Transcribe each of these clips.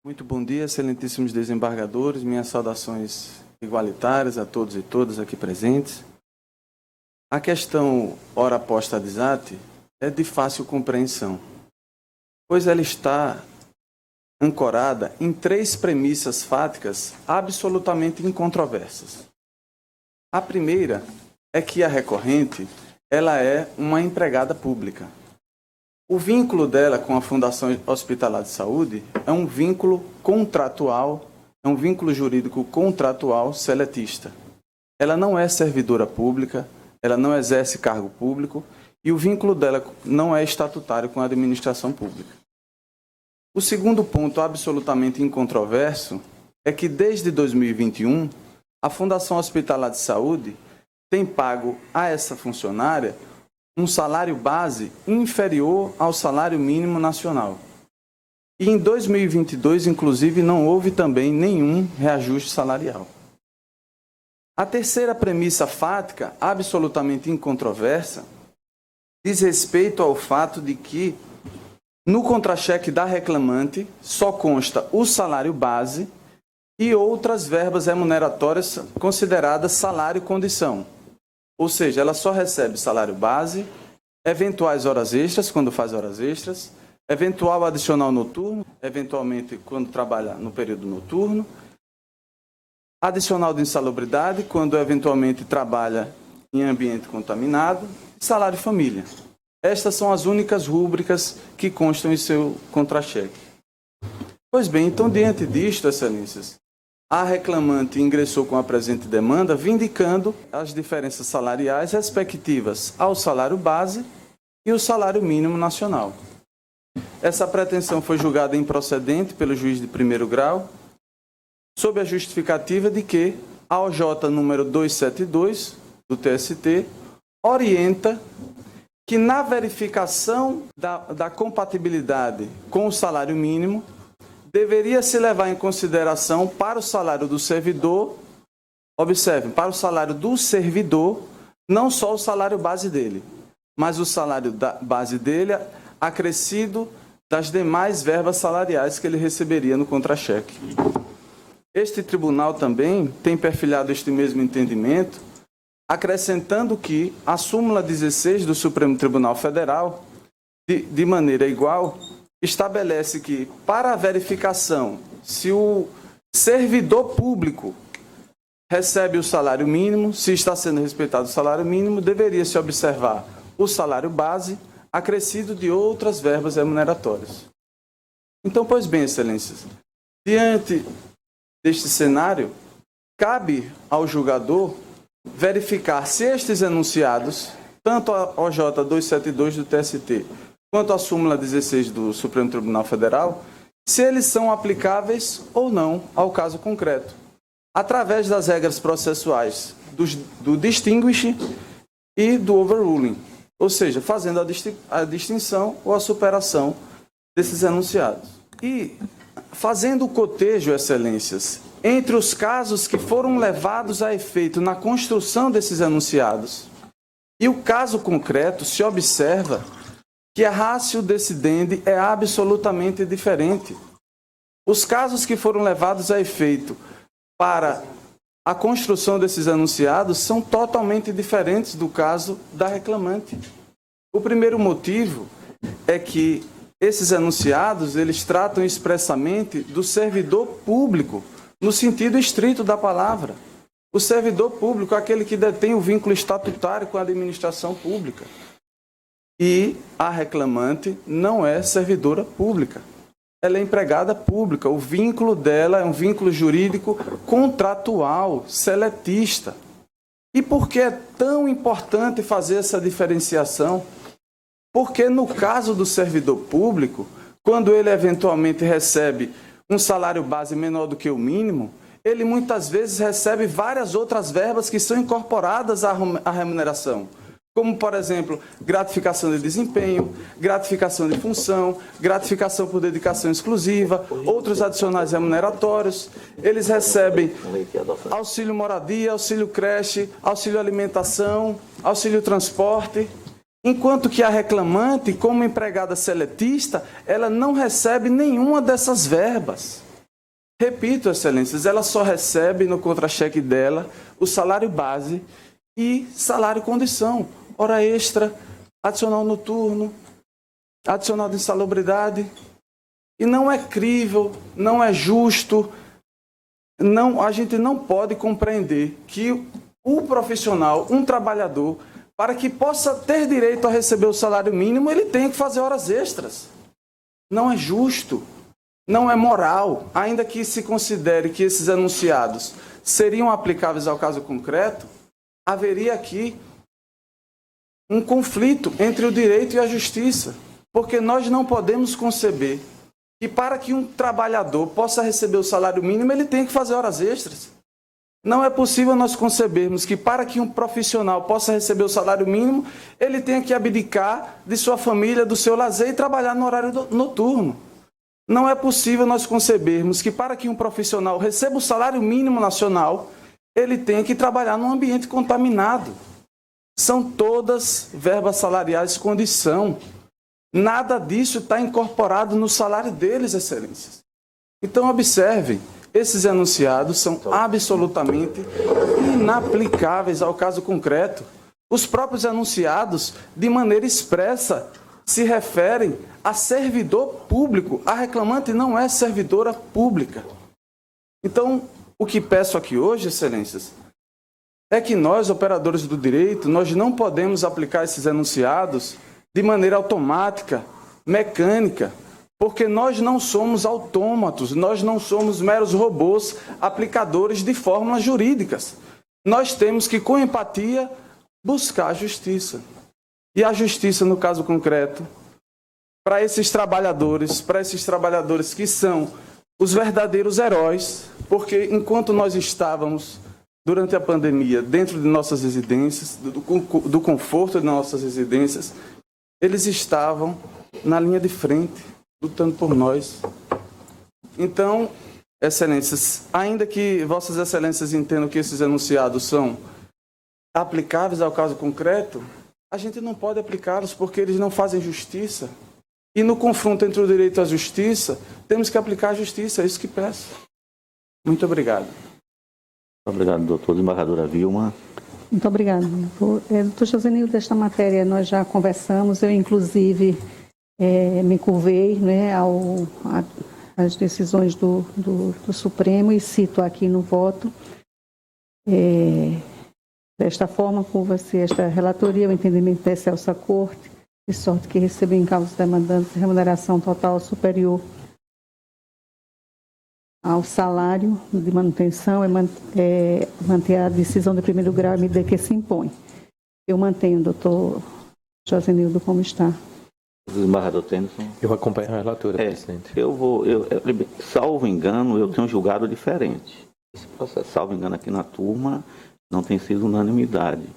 Muito bom dia, excelentíssimos desembargadores, minhas saudações igualitárias a todos e todas aqui presentes. A questão ora posta ad disate é de fácil compreensão, pois ela está ancorada em três premissas fáticas absolutamente incontroversas. A primeira é que a recorrente ela é uma empregada pública. O vínculo dela com a Fundação Hospitalar de Saúde é um vínculo contratual, é um vínculo jurídico contratual seletista. Ela não é servidora pública, ela não exerce cargo público e o vínculo dela não é estatutário com a administração pública. O segundo ponto absolutamente incontroverso é que desde 2021, a Fundação Hospitalar de Saúde tem pago a essa funcionária um salário base inferior ao salário mínimo nacional. E em 2022, inclusive, não houve também nenhum reajuste salarial. A terceira premissa fática, absolutamente incontroversa, diz respeito ao fato de que no contra-cheque da reclamante só consta o salário base e outras verbas remuneratórias consideradas salário-condição. Ou seja, ela só recebe salário base, eventuais horas extras, quando faz horas extras, eventual adicional noturno, eventualmente quando trabalha no período noturno, adicional de insalubridade, quando eventualmente trabalha em ambiente contaminado, e salário família. Estas são as únicas rúbricas que constam em seu contra-cheque. Pois bem, então, diante disto, excelências, a reclamante ingressou com a presente demanda, vindicando as diferenças salariais respectivas ao salário base e o salário mínimo nacional. Essa pretensão foi julgada improcedente pelo juiz de primeiro grau, sob a justificativa de que a OJ número 272 do TST orienta que na verificação da compatibilidade com o salário mínimo, deveria se levar em consideração para o salário do servidor, observem, para o salário do servidor, não só o salário base dele, mas o salário da base dele acrescido das demais verbas salariais que ele receberia no contra-cheque. Este tribunal também tem perfilhado este mesmo entendimento, acrescentando que a súmula 16 do Supremo Tribunal Federal, de maneira igual, estabelece que, para a verificação se o servidor público recebe o salário mínimo, se está sendo respeitado o salário mínimo, deveria se observar o salário base acrescido de outras verbas remuneratórias. Então, pois bem, excelências, diante deste cenário, cabe ao julgador verificar se estes enunciados, tanto a OJ 272 do TST, quanto à súmula 16 do Supremo Tribunal Federal, se eles são aplicáveis ou não ao caso concreto, através das regras processuais do distinguish e do overruling, ou seja, fazendo a distinção ou a superação desses enunciados. E fazendo o cotejo, excelências, entre os casos que foram levados a efeito na construção desses enunciados e o caso concreto, se observa que a ratio decidendi é absolutamente diferente. Os casos que foram levados a efeito para a construção desses enunciados são totalmente diferentes do caso da reclamante. O primeiro motivo é que esses enunciados, eles tratam expressamente do servidor público, no sentido estrito da palavra. O servidor público é aquele que detém o vínculo estatutário com a administração pública. E a reclamante não é servidora pública. Ela é empregada pública. O vínculo dela é um vínculo jurídico contratual, seletista. E por que é tão importante fazer essa diferenciação? Porque no caso do servidor público, quando ele eventualmente recebe um salário base menor do que o mínimo, ele muitas vezes recebe várias outras verbas que são incorporadas à remuneração. Como, por exemplo, gratificação de desempenho, gratificação de função, gratificação por dedicação exclusiva, outros adicionais remuneratórios. Eles recebem auxílio moradia, auxílio creche, auxílio alimentação, auxílio transporte. Enquanto que a reclamante, como empregada seletista, ela não recebe nenhuma dessas verbas. Repito, excelências, ela só recebe no contra-cheque dela o salário base e salário condição, hora extra, adicional noturno, adicional de insalubridade. E não é crível, não é justo, a gente não pode compreender que o profissional, um trabalhador, para que possa ter direito a receber o salário mínimo, ele tem que fazer horas extras. Não é justo, não é moral, ainda que se considere que esses enunciados seriam aplicáveis ao caso concreto, haveria aqui um conflito entre o direito e a justiça, porque nós não podemos conceber que para que um trabalhador possa receber o salário mínimo, ele tem que fazer horas extras. Não é possível nós concebermos que para que um profissional possa receber o salário mínimo, ele tenha que abdicar de sua família, do seu lazer e trabalhar no horário noturno. Não é possível nós concebermos que para que um profissional receba o salário mínimo nacional, ele tenha que trabalhar num ambiente contaminado. São todas verbas salariais condição. Nada disso está incorporado no salário deles, excelências. Então, observem, esses enunciados são absolutamente inaplicáveis ao caso concreto. Os próprios enunciados, de maneira expressa, se referem a servidor público. A reclamante não é servidora pública. Então, o que peço aqui hoje, excelências, é que nós, operadores do direito, nós não podemos aplicar esses enunciados de maneira automática, mecânica, porque nós não somos autômatos, nós não somos meros robôs aplicadores de fórmulas jurídicas. Nós temos que, com empatia, buscar a justiça. E a justiça, no caso concreto, para esses trabalhadores que são os verdadeiros heróis, porque enquanto nós estávamos, durante a pandemia, dentro de nossas residências, do conforto de nossas residências, eles estavam na linha de frente, lutando por nós. Então, excelências, ainda que vossas excelências entendam que esses enunciados são aplicáveis ao caso concreto, a gente não pode aplicá-los porque eles não fazem justiça. E no confronto entre o direito e a justiça, temos que aplicar a justiça, é isso que peço. Muito obrigado. Obrigado, doutor. Desembargadora Vilma. Muito obrigada. Doutor Josenildo, desta matéria nós já conversamos, eu inclusive me curvei, né, às decisões do Supremo e cito aqui no voto. Desta forma, curva-se esta relatoria, o entendimento da excelsa Corte, de sorte que recebeu em causa demandantes remuneração total superior ao salário de manutenção, manter a decisão de primeiro grau e medida que se impõe. Eu mantenho, doutor Josenildo, como está. Desembargador Tennyson. Eu acompanho a relatora, presidente. Salvo engano, eu tenho julgado diferente. Esse processo, salvo engano, aqui na turma, não tem sido unanimidade.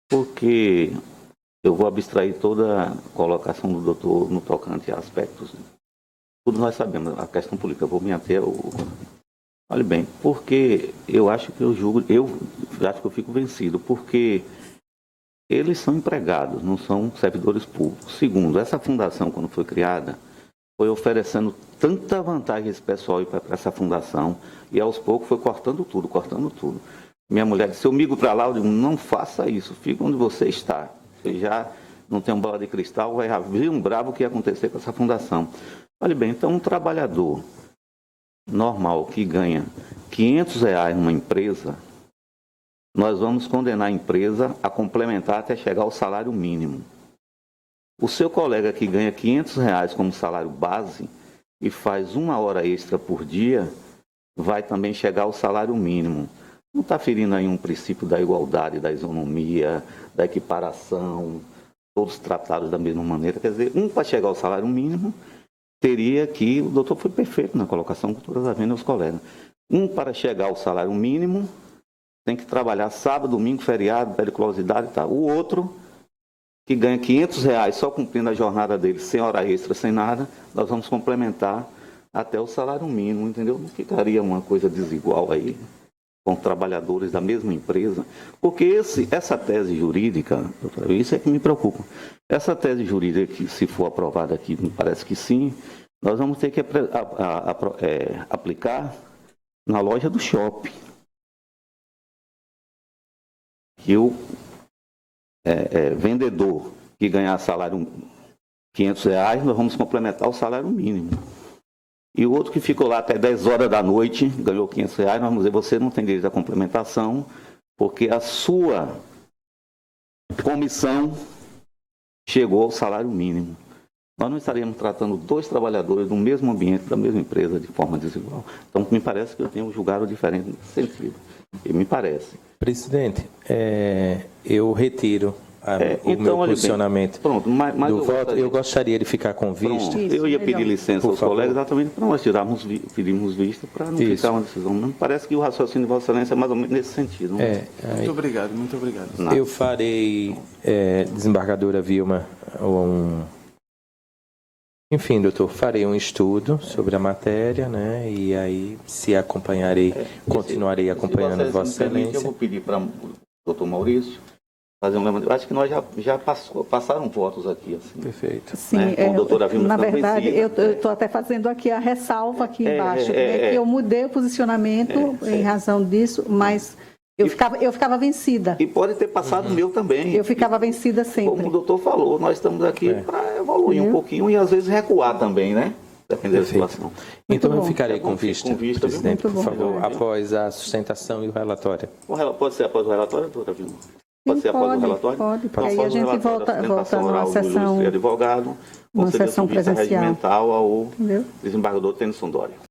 Porque eu vou abstrair toda a colocação do doutor no tocante a aspectos. Tudo nós sabemos, a questão política, eu vou me ater ao... Olha bem, porque eu acho que eu acho que eu fico vencido, porque eles são empregados, não são servidores públicos. Segundo, essa fundação, quando foi criada, foi oferecendo tanta vantagem a esse pessoal para essa fundação, e aos poucos foi cortando tudo. Minha mulher disse, eu migo para lá, eu digo, não faça isso, fica onde você está. Você já não tem uma bola de cristal, vai abrir um bravo o que ia acontecer com essa fundação. Olha bem, então um trabalhador normal que ganha R$500 numa empresa, nós vamos condenar a empresa a complementar até chegar ao salário mínimo. O seu colega que ganha R$500 como salário base e faz 1 hora extra por dia, vai também chegar ao salário mínimo. Não está ferindo aí um princípio da igualdade, da isonomia, da equiparação, todos tratados da mesma maneira. Quer dizer, para chegar ao salário mínimo, teria que, o doutor foi perfeito na colocação com todas as vendas aos colegas. Para chegar ao salário mínimo, tem que trabalhar sábado, domingo, feriado, periculosidade e tal. O outro, que ganha R$500 só cumprindo a jornada dele, sem hora extra, sem nada, nós vamos complementar até o salário mínimo, entendeu? Não ficaria uma coisa desigual aí com trabalhadores da mesma empresa, porque essa tese jurídica, doutora, isso é que me preocupa. Essa tese jurídica, que se for aprovada aqui, me parece que sim, nós vamos ter que aplicar na loja do shopping. Que o vendedor que ganhar salário R$ 500, nós vamos complementar o salário mínimo. E o outro que ficou lá até 10 horas da noite, ganhou R$ 500, nós vamos dizer, você não tem direito à complementação, porque a sua comissão chegou ao salário mínimo. Nós não estaríamos tratando dois trabalhadores do mesmo ambiente, da mesma empresa, de forma desigual. Então, me parece que eu tenho julgado diferente nesse sentido. E me parece. Presidente, eu retiro o meu posicionamento pronto, mas do voto. Eu gostaria de ficar com vista. Pronto, eu ia pedir licença aos colegas exatamente para nós pedirmos vista para não ficar uma decisão. Não parece que o raciocínio de Vossa Excelência é mais ou menos nesse sentido. Muito obrigado, muito obrigado. Eu farei, desembargadora Vilma, enfim, doutor, farei um estudo sobre a matéria, né? E aí, se acompanharei, continuarei acompanhando Vossa Excelência. Eu vou pedir para o doutor Maurício fazer um levantamento. Acho que nós já passaram votos aqui. Assim, perfeito. Sim, né? Na verdade, eu estou até fazendo aqui a ressalva aqui embaixo, que eu mudei o posicionamento em razão disso, mas eu ficava vencida. E pode ter passado o meu também. Eu ficava vencida sempre. Como o doutor falou, nós estamos aqui para evoluir um pouquinho e às vezes recuar também, né? Dependendo da situação. Então eu bom. ficarei com vista, presidente, por favor, após a sustentação e o relatório. Pode ser após o relatório, doutora Vilma? Pode ser após o relatório? Pode, porque Então, aí a gente volta numa sessão, advogado, numa conceder sessão vista presencial. regimental ao Entendeu? desembargador Tennyson Doria.